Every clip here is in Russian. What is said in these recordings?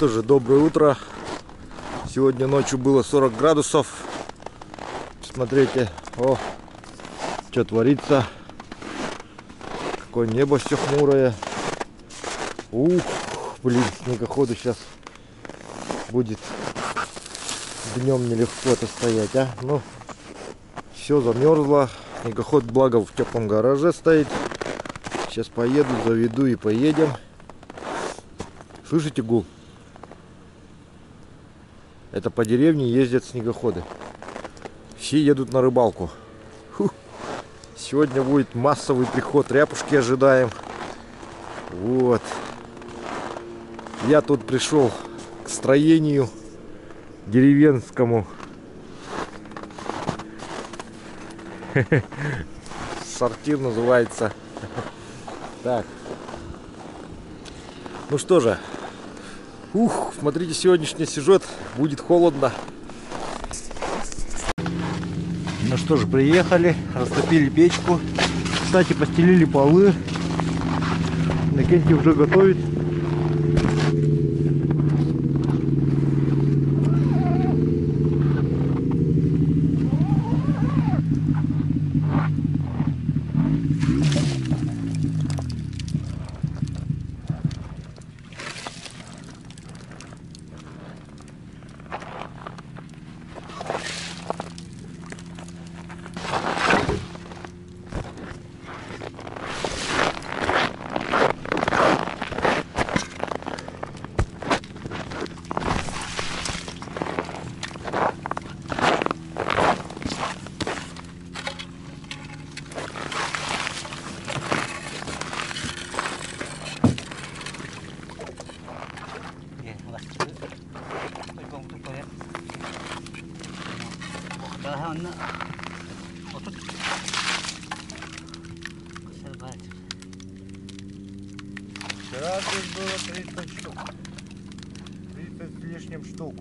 что же, доброе утро. Сегодня ночью было 40 градусов. Смотрите, о, что творится. Какое небо все хмурое. Ух, блин, снегоходу сейчас будет днем нелегко-то стоять, а. Ну, все замерзло. Снегоход, благо, в теплом гараже стоит. Сейчас поеду, заведу и поедем. Слышите гул? Это по деревне ездят снегоходы. Все едут на рыбалку. Фух. Сегодня будет массовый приход, ряпушки ожидаем. Вот. Я тут пришел к строению деревенскому. Сортир называется. Так. Ну что же. Ух, смотрите, сегодняшний сюжет. Будет холодно. Ну что же, приехали, растопили печку. Кстати, постелили полы. Иннокентий уже готовит. Вчера здесь было 30 штук. 30 с лишним штук.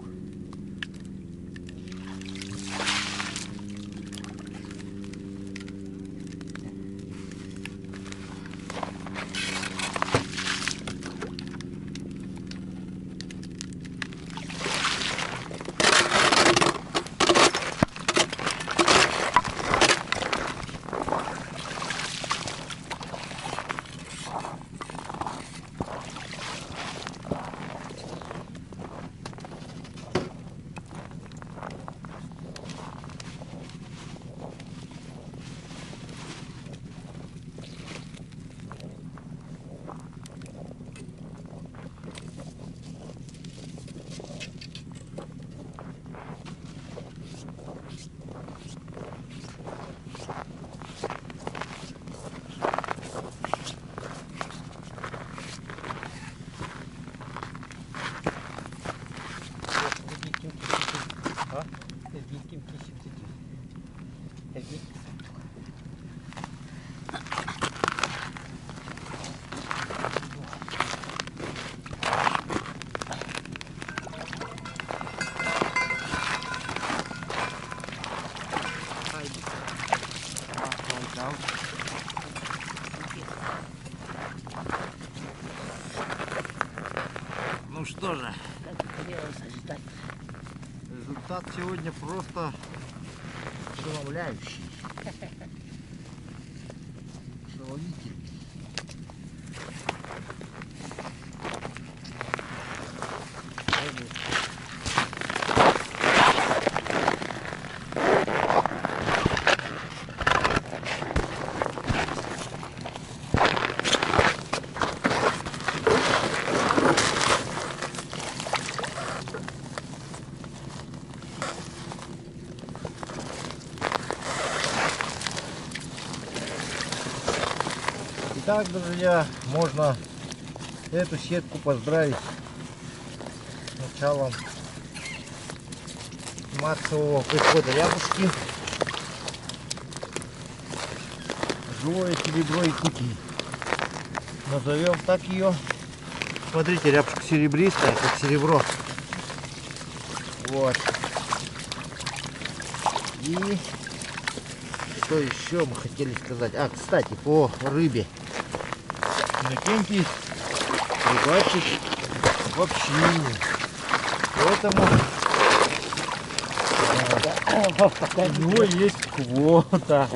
Ну что же, результат сегодня просто ошеломляющий. Ошеломительный. Итак, друзья, можно эту сетку поздравить с началом массового прихода рябушки. Живое серебро Якутии. Назовем так ее. Смотрите, рябушка серебристая, как серебро. Вот. И что еще мы хотели сказать? А, кстати, по рыбе. Иннокентий, рыбачит. в общине. Поэтому у него есть квота.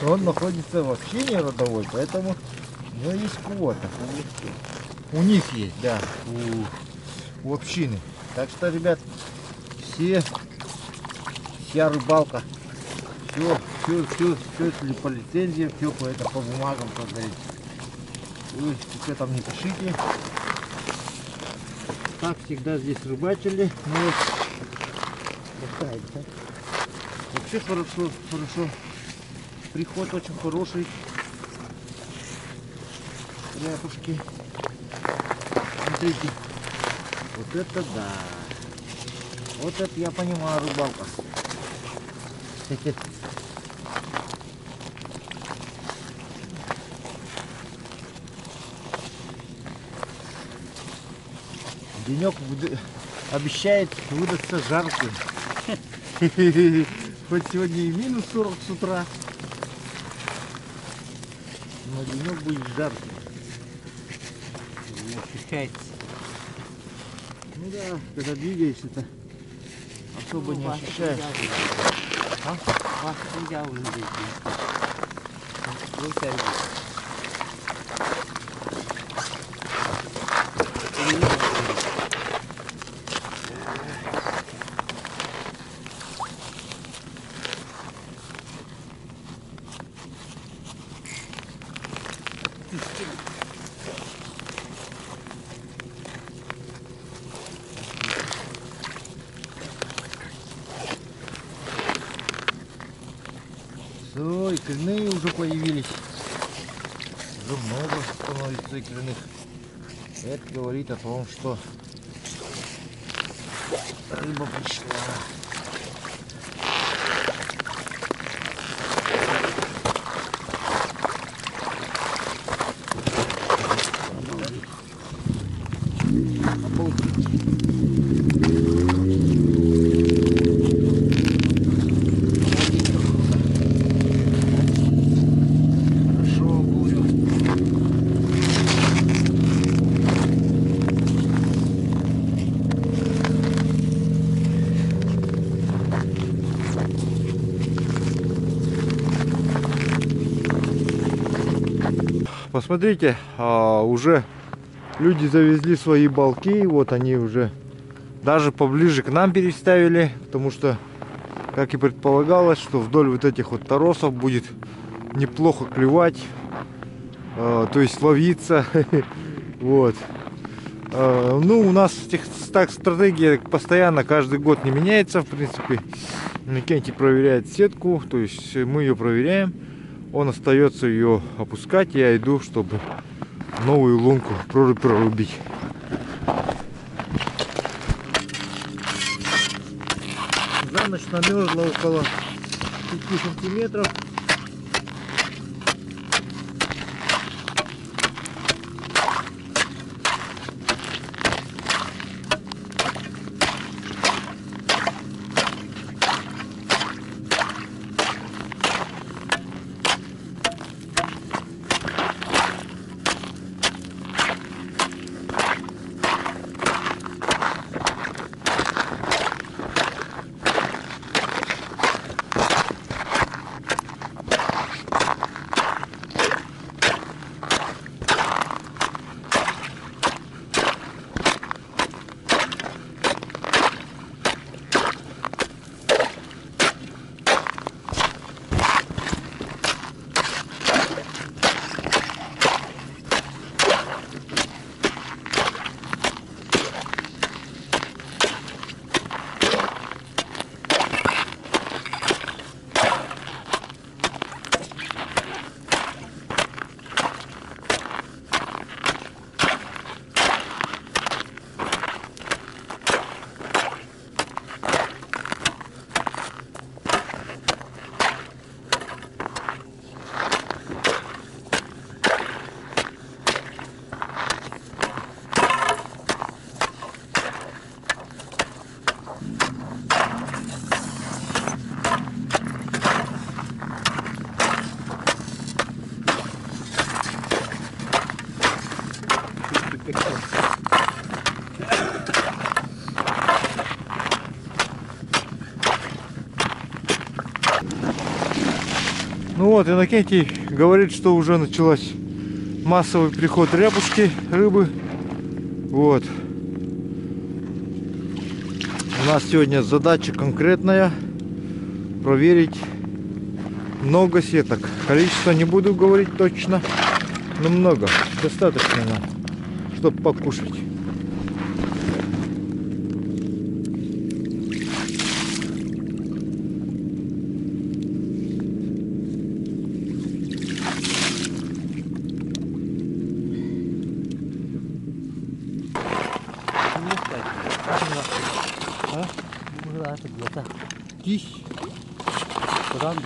Он находится в общине родовой, поэтому у него есть квота. У них есть, да, у общины. Так что, ребят, вся рыбалка, все по лицензиям, все по бумагам, как говорится. Вы что там не пишите. Так всегда здесь рыбачили. Но вот, да? Вообще хорошо. Приход очень хороший. Рябушки. Смотрите. Вот это да. Вот это я понимаю рыбалка. Денек обещает выдаться жарким. Хоть сегодня и минус 40 с утра, но денек будет жарким. Не ощущается. Ну да, когда двигаешься-то особо не ощущаешь. А? Вас взял здесь. Все, и коренные уже появились. Уже много становится икряных. Это говорит о том, что рыба пришла. Посмотрите, уже люди завезли свои балки, вот они уже даже поближе к нам переставили, потому что, как и предполагалось, что вдоль вот этих вот торосов будет неплохо клевать, то есть ловиться. Вот. Ну, у нас так стратегия постоянно каждый год не меняется, в принципе. Кенти проверяет сетку, то есть мы ее проверяем. Он остается ее опускать, я иду, чтобы новую лунку прорубить. За ночь намерзло около 5 сантиметров. вот, Иннокентий говорит, что уже началась массовый приход рябушки, рыбы. Вот. У нас сегодня задача конкретная. Проверить много сеток. Количество не буду говорить точно, но много. Достаточно нам, чтобы покушать. где-то 10 грамм.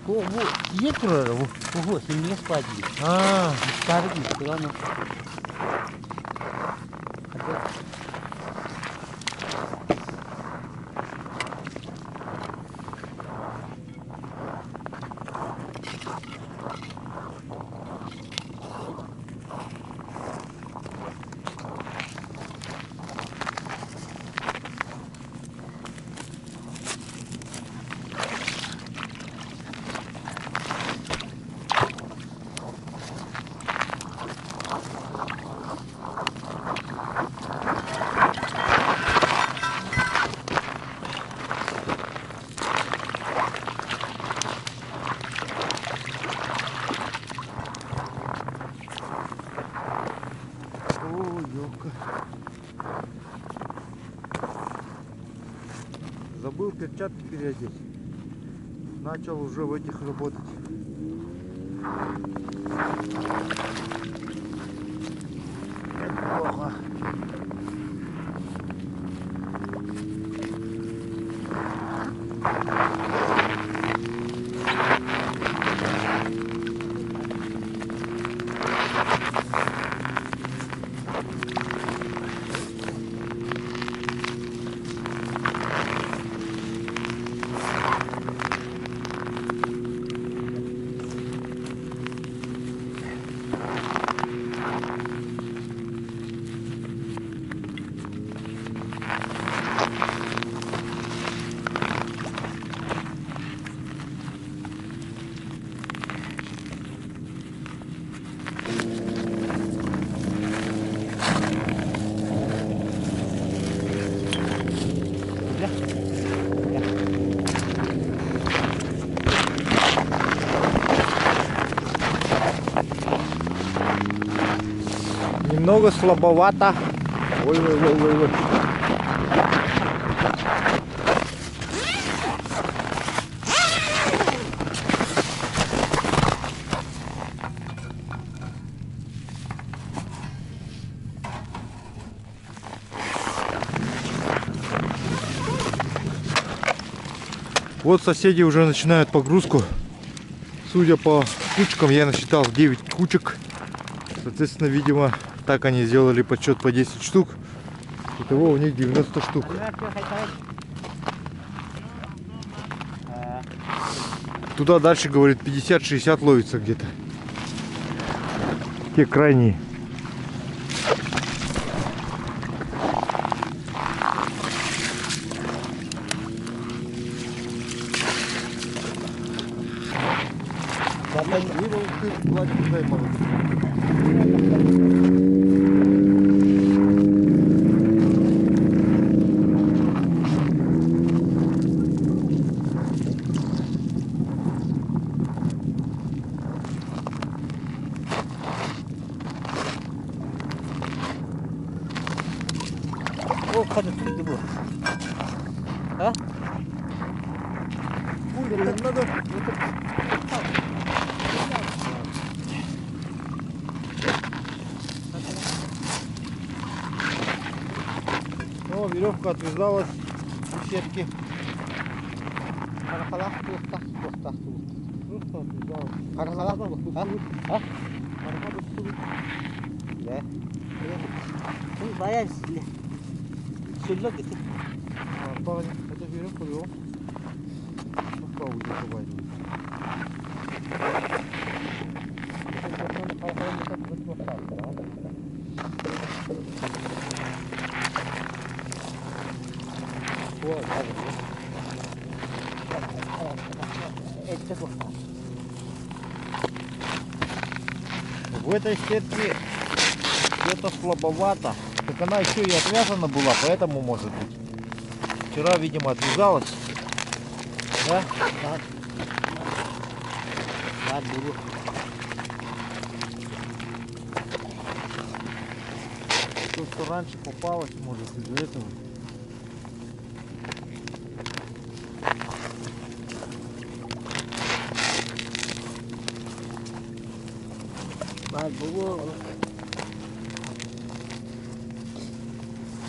Вот, есть прорыв, вот, не спать. Старый грамм. Забыл перчатки переодеть. Начал уже в этих работать. Плохо. Немного слабовато. Ой. Вот соседи уже начинают погрузку. Судя по кучкам, я насчитал 9 кучек. Соответственно, видимо, так они сделали подсчет по 10 штук. Итого у них 90 штук. Туда дальше, говорит, 50-60 ловится где-то. Те крайние. О, kada tuttu bu. Ha? Надо. О, веревка отвязалась у сетки. Каракалах туфта. Просто отвязалась. Каракалах туфта. Ha? Да. Ну, боялись. Сюда где-то. Парень, это веревка вел. Попробуй забывать. Сейчас вот. В этой сетке что-то слабовато. Так она еще и отвязана была, поэтому может быть. Вчера, видимо, отвязалась. Да? Так. Так, беру. То, что раньше попалось, может, из-за этого. Так, було.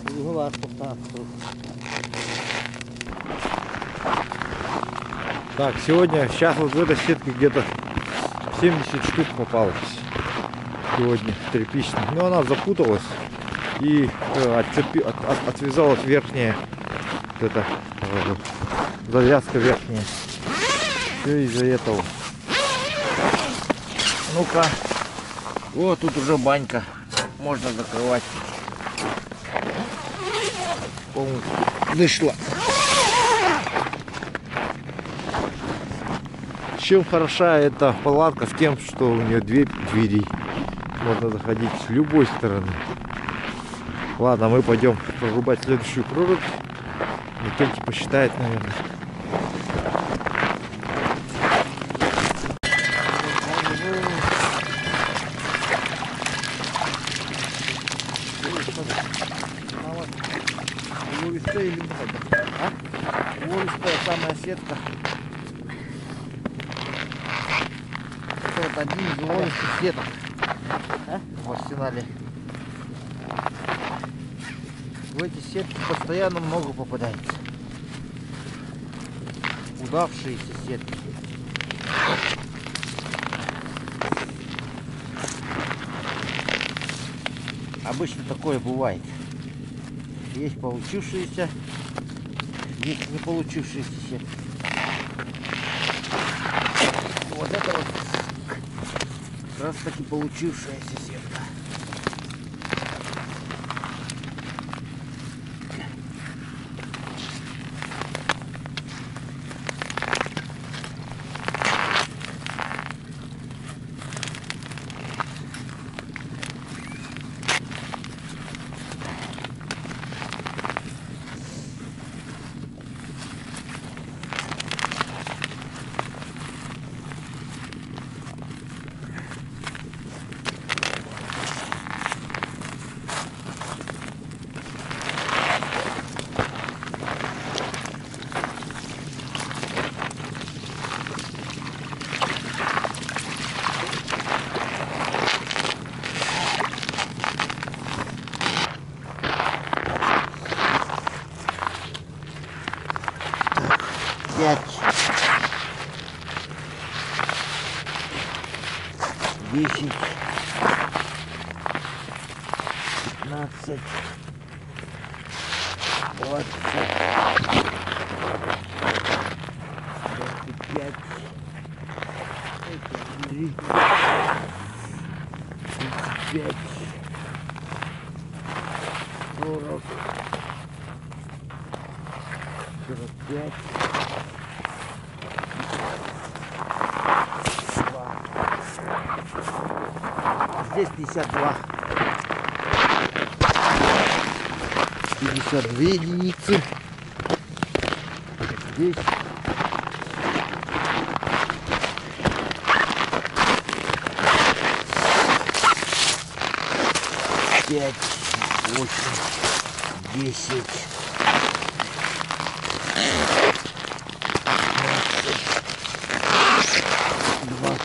Другого так. Так, сегодня, сейчас вот в этой сетке где-то 70 штук попалось. Сегодня тряпичных. Но она запуталась и отвязалась верхняя вот эта завязка верхняя. Все из-за этого. Ну-ка. Вот тут уже банька. Можно закрывать. По-моему, дошла. Чем хороша эта палатка? В тем, что у нее две двери. Можно заходить с любой стороны. Ладно, мы пойдем прорубать следующую прорубь. Никельки посчитает, наверное. Улистая или много? А? Улистая самая сетка. Это вот один из улистых сеток. А? В арсенале. В эти сетки постоянно много попадается. Удавшиеся сетки. Обычно такое бывает. Есть получившиеся, есть не получившиеся сетки. Вот это вот как раз таки получившаяся сетка. Пять, 10, 15, 20, 25, 30, 35, 40, 45. Здесь 52. 52 единицы. Здесь. Пять, 8, 10. 20.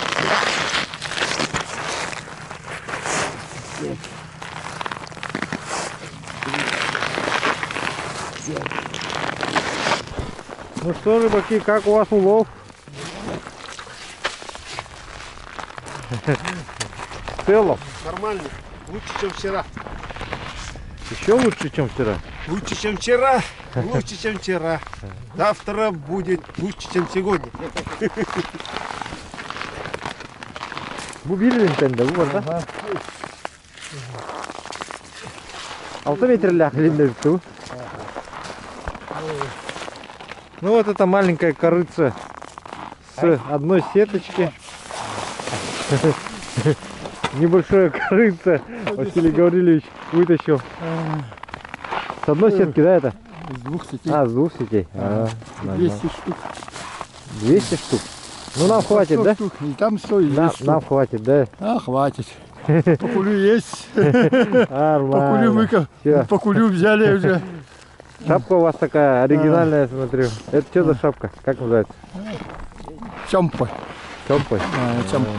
Ну что, рыбаки, как у вас улов? В целом? Нормально. Лучше, чем вчера. Еще лучше, чем вчера? Лучше, чем вчера. Лучше, чем вчера. Завтра будет лучше, чем сегодня. Бубили Nintendo, вот, да? Алтометр линду. Ну вот это маленькая корыца с одной сеточки. Небольшое корыто Василий Гаврилович вытащил. С одной сетки, да, это? С 2 сетей. А, с 2 сетей. 200 штук. 200 штук. Ну нам хватит, 100 да? штук. И там 100 и Нам, здесь 100. нам хватит, да? А, хватит. Покулю есть. Покулю Нормально. Всё. покулю взяли уже. Шапка у вас такая оригинальная, я смотрю. Это что за шапка? Как называется? Чампа. Чомпой? Чампа.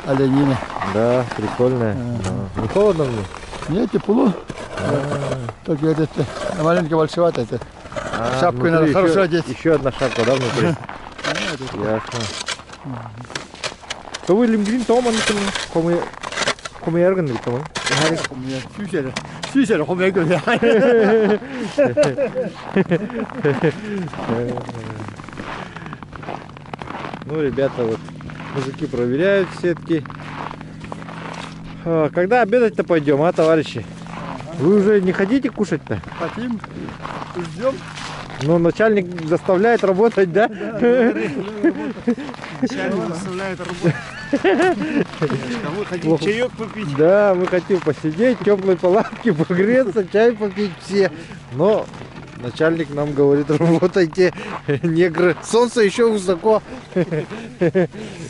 Оленина. Да, прикольная. Да. Не холодно мне? Нет, тепло. Только это маленько большевато. Это. Шапку внутри надо еще, хорошо одеть. Еще одна шапка, да, внутри? Ясно. То вы лимгрин томан, kommer jeg ikke kommer. Synes jeg, det kommer ikke ud her. Ну, ребята, вот мужики проверяют сетки. Когда обедать-то пойдем, а, товарищи? Вы уже не хотите кушать-то? Хотим, ждем. Но начальник заставляет работать, да? Начальник заставляет работать. А мы хотим чаек попить. Да, мы хотим посидеть, в теплой палатке, погреться, чай попить все. Но начальник нам говорит, работайте, негры. Солнце еще высоко.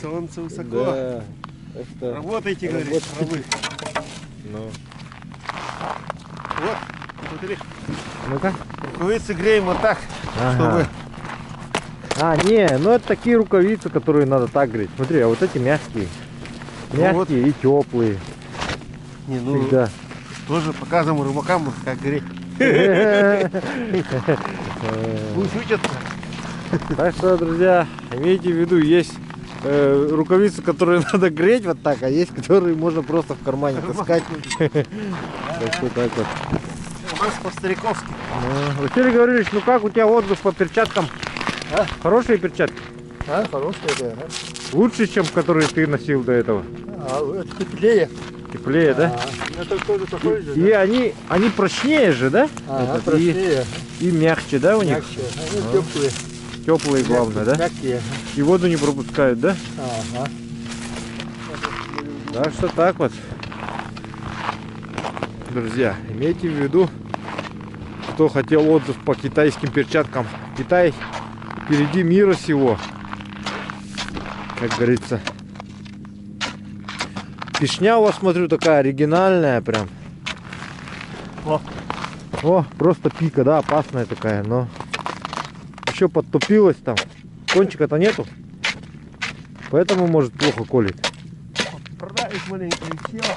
Солнце высоко. Да. Это... Работайте, говорит, рабы. Ну. Вот, смотри. Ну-ка. Рукавицы греем вот так, чтобы... А, не, ну это такие рукавицы, которые надо так греть. Смотри, а вот эти мягкие. Мягкие вот. и теплые. Не, ну, Всегда. тоже показываем рыбакам, как греть. Пусть учатся. Так что, друзья, имейте в виду, есть рукавицы, которые надо греть вот так, а есть, которые можно просто в кармане таскать. Так что так вот. У нас по-стариковски. Василий Гаврилович, ну как у тебя отзыв по перчаткам? А? Хорошие перчатки? А, хорошая, да. Лучше, чем которые ты носил до этого? А, это теплее. Теплее, да? Это тоже такой же, И они прочнее же, да? Этот, прочнее. и мягче, да, у них? Мягче. Они теплые. Теплые, главное, да? Мягкие. И воду не пропускают, да? Ага. Так что так вот. Друзья, имейте в виду, кто хотел отзыв по китайским перчаткам. Китай впереди мира сего, как говорится. Пешня у вас, смотрю, такая оригинальная прям. О, просто пика, да, опасная такая, но еще подтупилась там. Кончика-то нету, поэтому может плохо колет. Продай маленькое тело.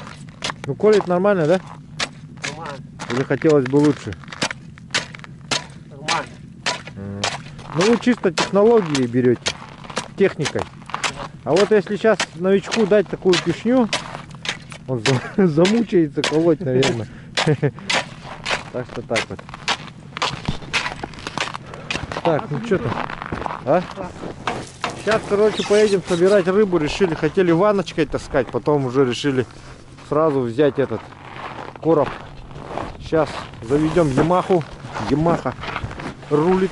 Ну колет нормально, да? Нормально, Или хотелось бы лучше? нормально. Ну вы чисто технологии берете, техникой. А вот если сейчас новичку дать такую пешню, он замучается колоть, наверное. Так что так вот. Так, ну что там? А? Сейчас, короче, поедем собирать рыбу. Решили, хотели ванночкой таскать, потом уже решили сразу взять этот короб. Сейчас заведем Ямаху. Ямаха рулит.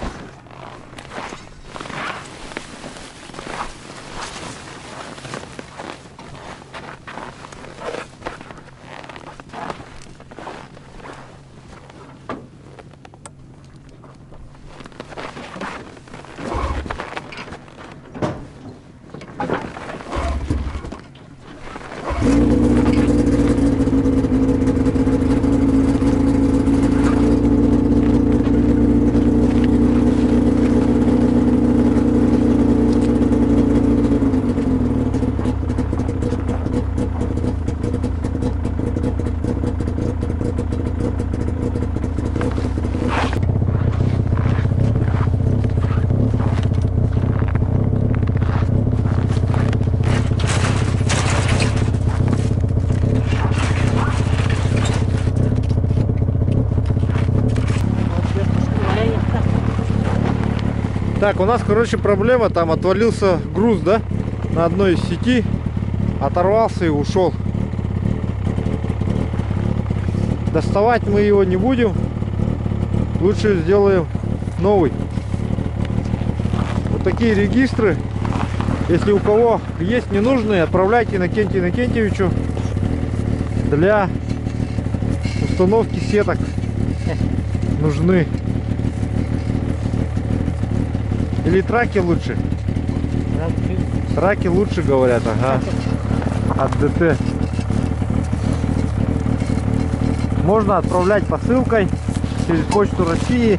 Так, у нас, короче, проблема. Там отвалился груз, да? На одной из сети. Оторвался и ушел. Доставать мы его не будем. Лучше сделаем новый. Вот такие регистры Если у кого есть ненужные, отправляйте Иннокентию Иннокентьевичу для установки сеток. Нужны. Или траки лучше? Траки лучше, говорят, ага. От ДТ. Можно отправлять посылкой через Почту России.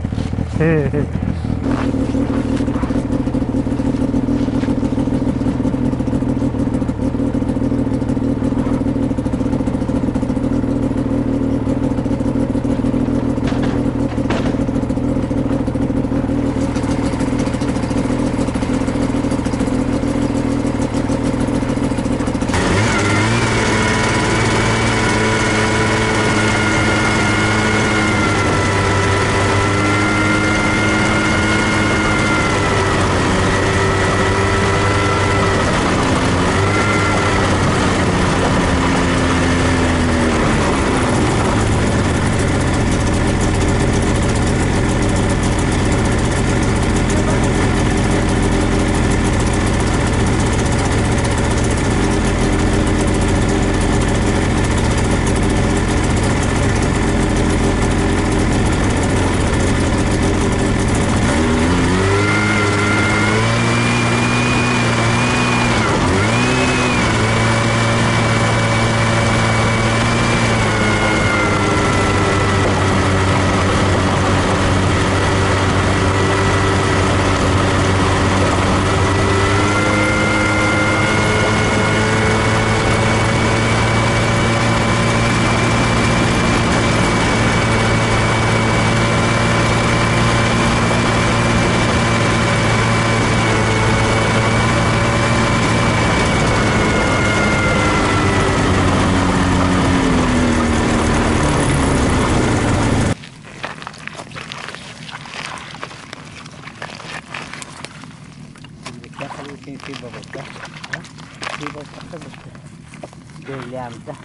Гирлянда.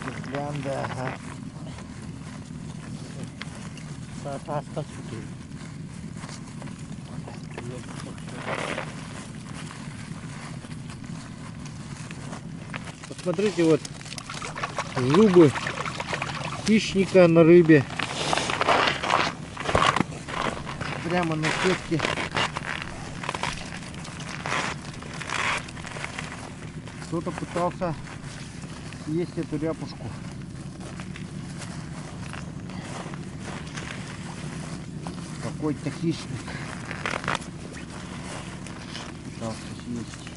Гирлянда, ага. Посмотрите, вот зубы хищника на рыбе. Прямо на сетке. Кто-то пытался съесть эту ряпушку. Какой-то хищник пытался съесть.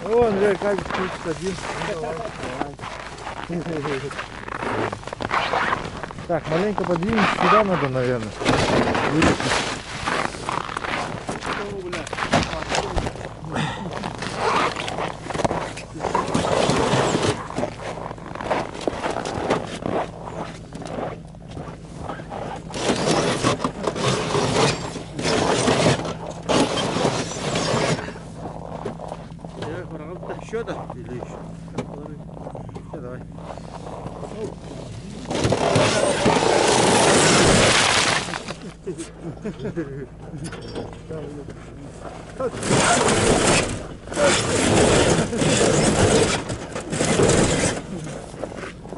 Вон, Жень, как включится один. Так, маленько подвинуть сюда надо, наверное. Еще да? Или еще? Все, давай.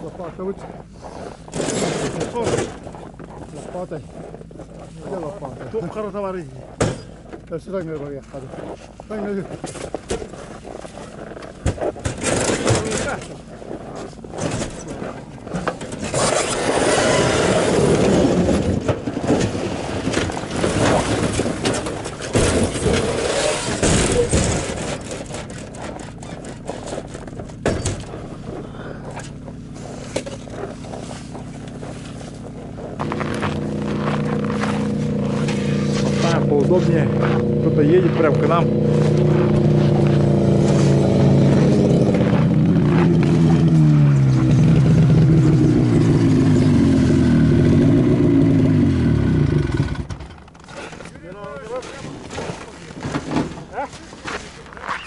Лопата вот. Лопатой. Где лопата? Топ товары. Я сюда не поехал. Поставим поудобнее. Кто-то едет прям к нам.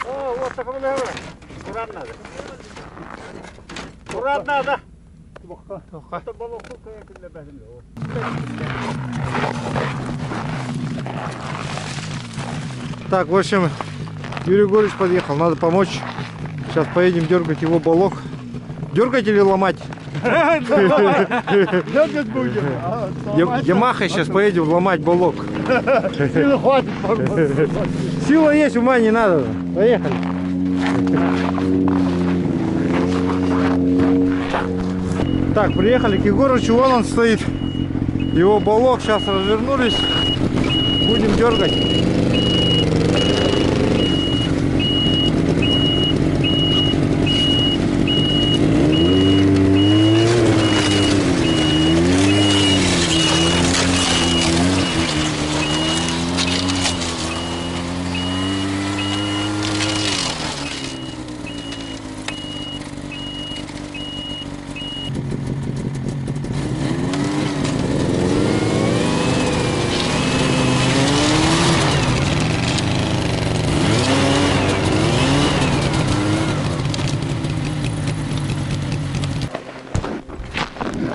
О, вот так он говорит. Аккуратно надо. Аккуратно надо. Это было сколько я для базы. Так, в общем, Юрий Егорович подъехал, надо помочь. Сейчас поедем дергать его балок. Дергать или ломать? Дергать будем. Ямахой сейчас поедем ломать балок. Силы хватит. Сила есть, ума не надо. Поехали. Так, приехали к Егорычу, вон он стоит. Его балок, сейчас развернулись. Будем дергать.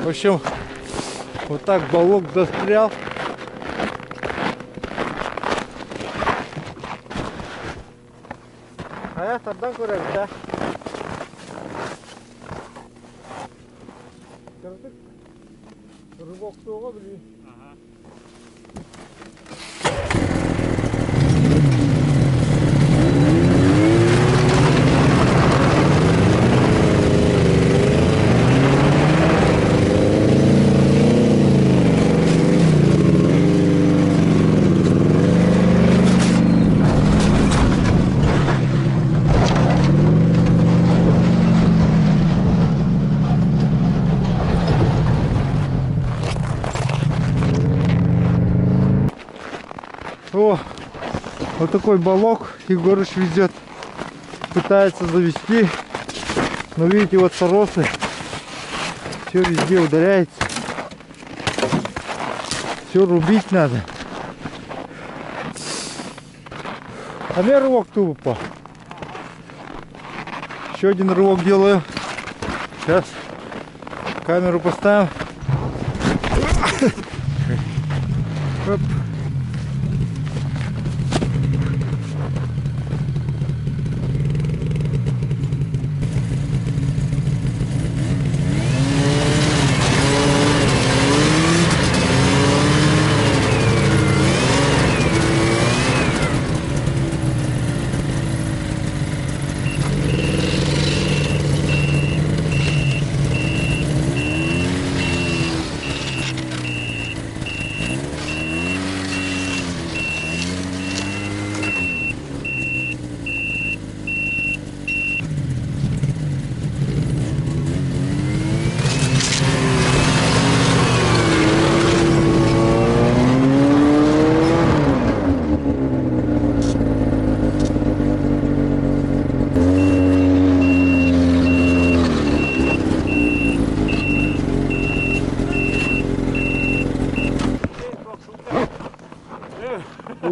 В общем, вот так балок застрял. А я тогда говорю, да. Рыбок суға білейін. О, вот такой балок Егорыч везет, пытается завести, но видите, вот соросы, все везде ударяется, все рубить надо. А мне рывок тупо. Еще один рывок делаю. Сейчас камеру поставим. Оп.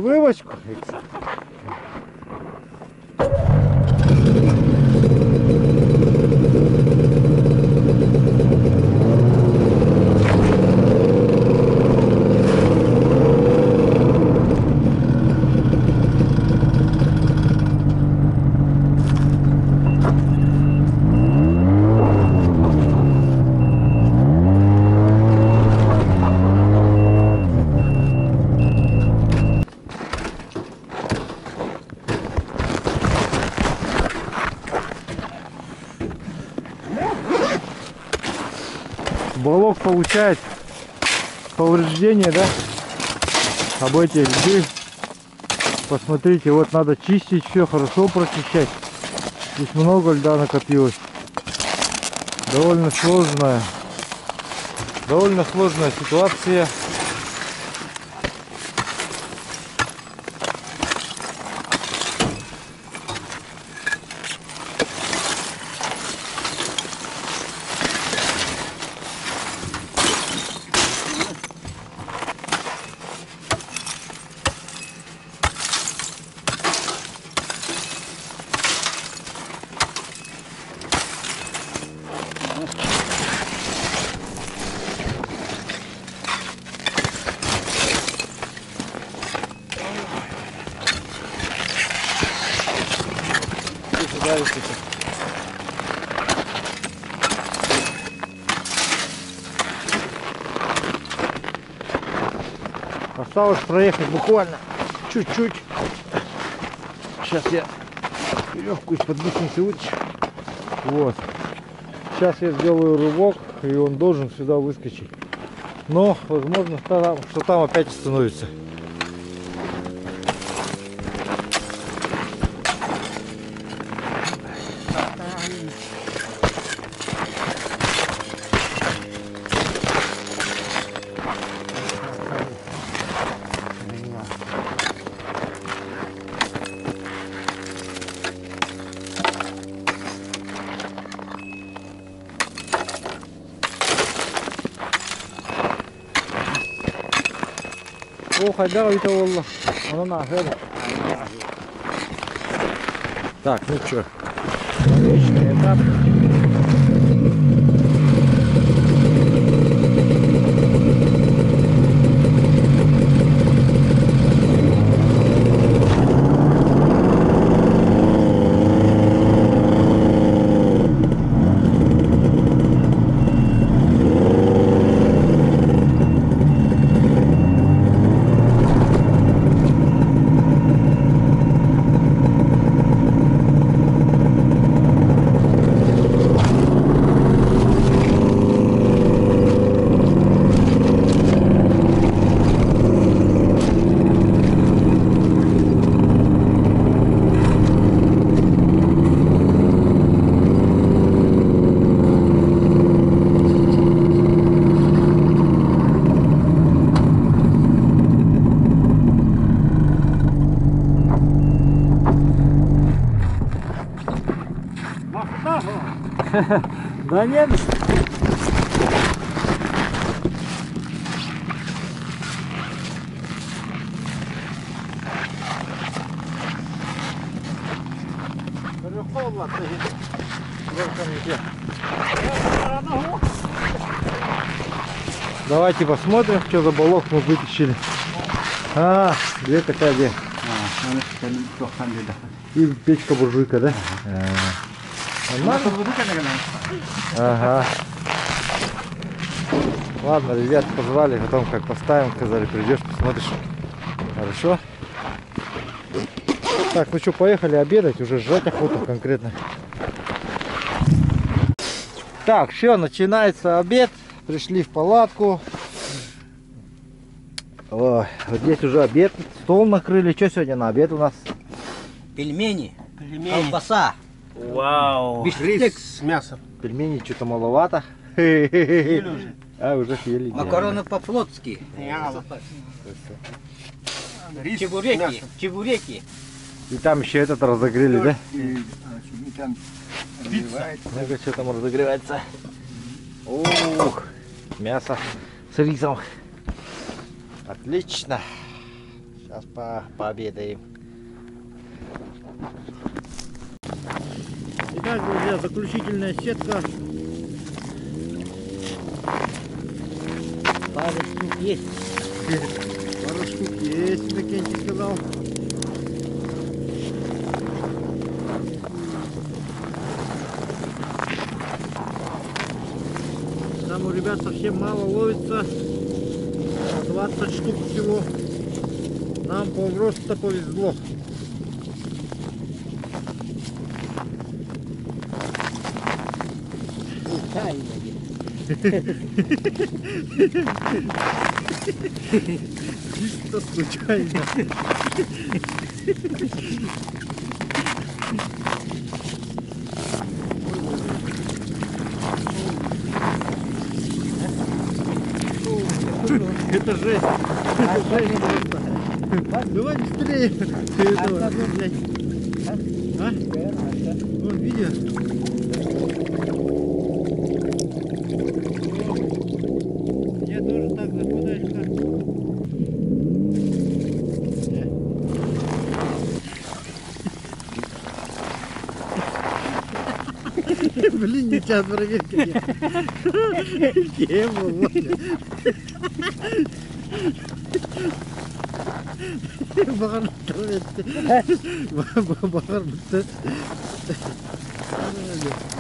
Прививочку. Балок получает повреждения, да? Об эти льды. Посмотрите, вот надо чистить все, хорошо прочищать. Здесь много льда накопилось. Довольно сложная ситуация. Осталось проехать буквально чуть-чуть. Сейчас я веревку из-под гусеницы вытащу. Вот. Сейчас я сделаю рывок, и он должен сюда выскочить. Но, возможно, что там опять остановится. Так, ну что, конечный этап. Да нет. Давайте посмотрим, что за балок мы вытащили. Где такая где? И печка-буржуйка, да? Ага. Ладно, ребят позвали, потом как поставим, сказали, придешь, посмотришь. Хорошо. Так, ну что, поехали обедать, уже жрать охота конкретно. Так, все, начинается обед. Пришли в палатку. Ой, вот здесь уже обед, стол накрыли. Что сегодня на обед у нас? Пельмени, колбаса. Вау. Бифштекс С мясом. Пельмени что-то маловато. А, уже съели. Макароны по-флотски. Рис с Чебуреки, мясом. чебуреки. И там еще этот разогрели, да? Пицца. Ну-ка, что там разогревается? Ух, мясо с рисом. Отлично. Сейчас пообедаем. Итак, друзья, заключительная сетка. Пару штук есть. Пару штук есть, Иннокентий сказал. Там у ребят совсем мало ловится. 20 штук всего. Нам просто повезло. Чисто случайно. Это жесть. Это жесть просто. Давай быстрее. Этого, блядь. А? Вон, видишь? Я тоже так заходишь. Блин, не час проверки. Тема, Bahar bitti. Bahar bitti.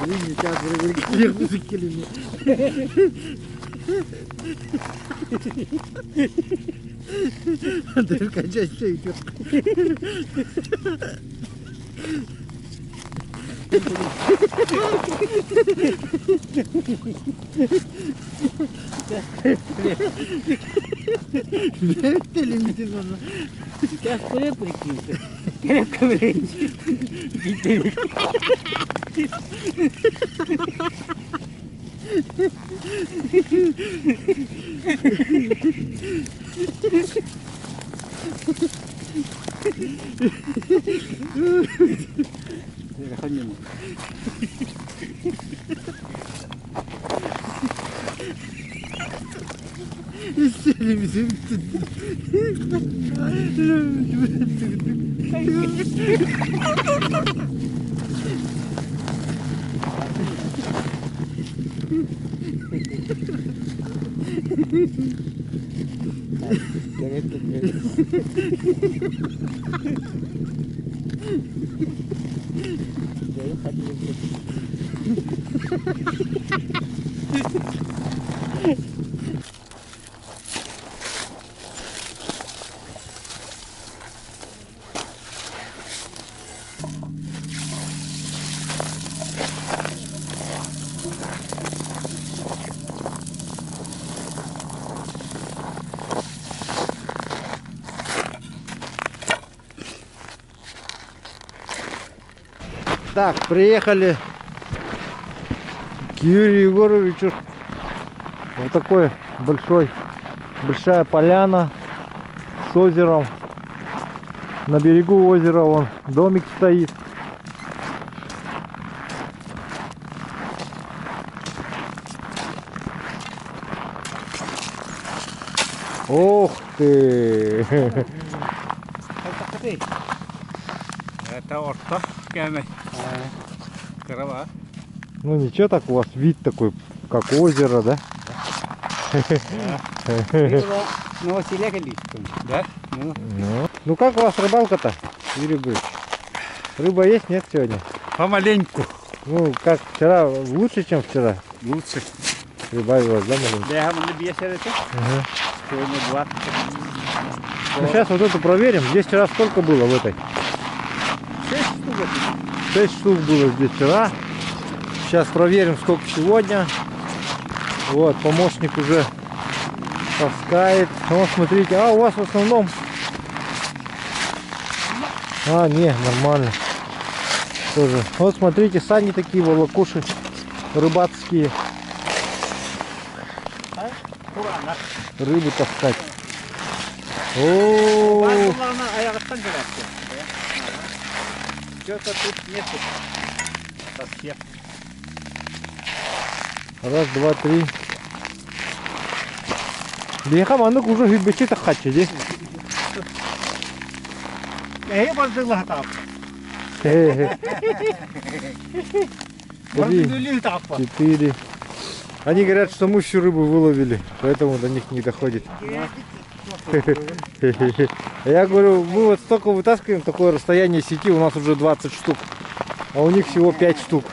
Блин, не час проверки. Я выкинули. Только часть идет. Сейчас прикинься. Крепко вренчи. Так, приехали к Юрию Егоровичу. Вот такой большая поляна с озером. На берегу озера вон домик стоит. Ох ты! Это орта, Карава. Ну ничего, так у вас вид такой, как озеро, да? Ну, Да? Ну как у вас рыбалка-то, Юрий Григорьевич? Рыба есть, нет сегодня? Помаленьку. Ну как вчера, лучше, чем вчера? Лучше. Прибавилось, да, маленько? Да, мы набьем это. Ага. Сегодня 20. Ну, сейчас вот эту проверим. Здесь вчера сколько было в этой? 6 штук. 6 штук было здесь вчера. Сейчас проверим, сколько сегодня. Вот, помощник уже таскает. Вот, смотрите. А, у вас в основном... А, не, нормально. Тоже. Вот, смотрите, сани такие, волокуши рыбацкие. Рыбу таскать. О, Что-то тут нету. Совсем. раз, два, три. Бияхам анық уже хүйбеші таққатшы де. Бандила тапа. Три, Бандили тапа. 4. Они говорят, что мы всю рыбу выловили, поэтому до них не доходит. Я говорю, мы вот столько вытаскиваем, такое расстояние сети, у нас уже 20 штук, а у них всего 5 штук.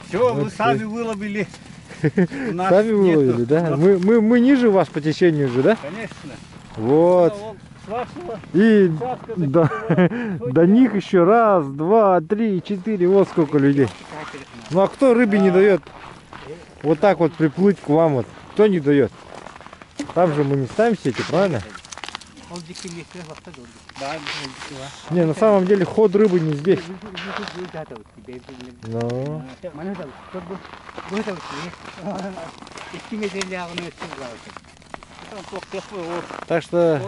Все, вы сами выловили. У нас Сами нету. выловили, да? Мы ниже вас по течению же, да? Конечно. Вот. С вашего И участка до них еще раз, два, три, четыре, вот сколько людей. Ну а кто рыбе не дает вот так вот приплыть к вам вот? Кто не дает? Там же мы не ставим сети, правильно? Не, на самом деле ход рыбы не здесь. Ну, так что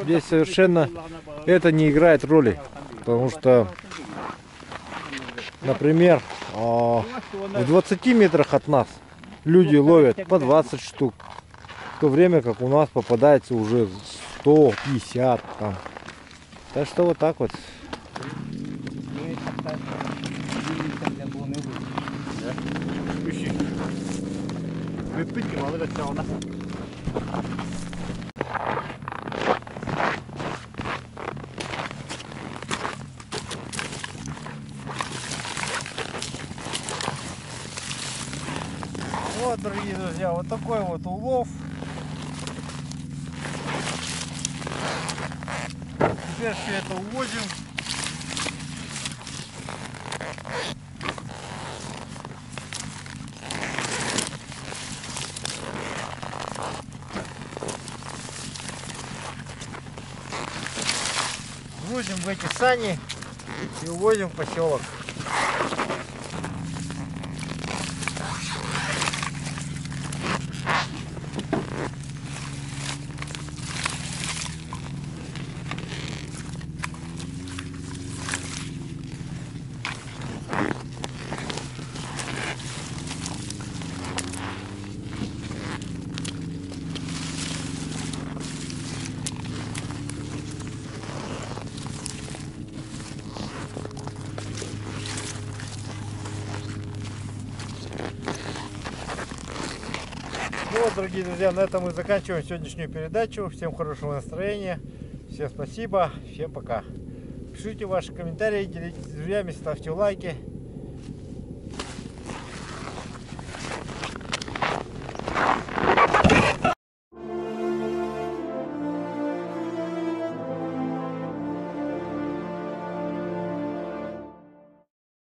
здесь совершенно это не играет роли. Потому что, например, в 20 метрах от нас люди ловят по 20 штук. В то время как у нас попадается уже 150 там. Так что вот так вот. Вот, дорогие друзья, вот такой вот улов. Теперь все это увозим. Грузим в эти сани и увозим в поселок. Вот, дорогие друзья, на этом мы заканчиваем сегодняшнюю передачу. Всем хорошего настроения, всем спасибо, всем пока. Пишите ваши комментарии, делитесь с друзьями, ставьте лайки.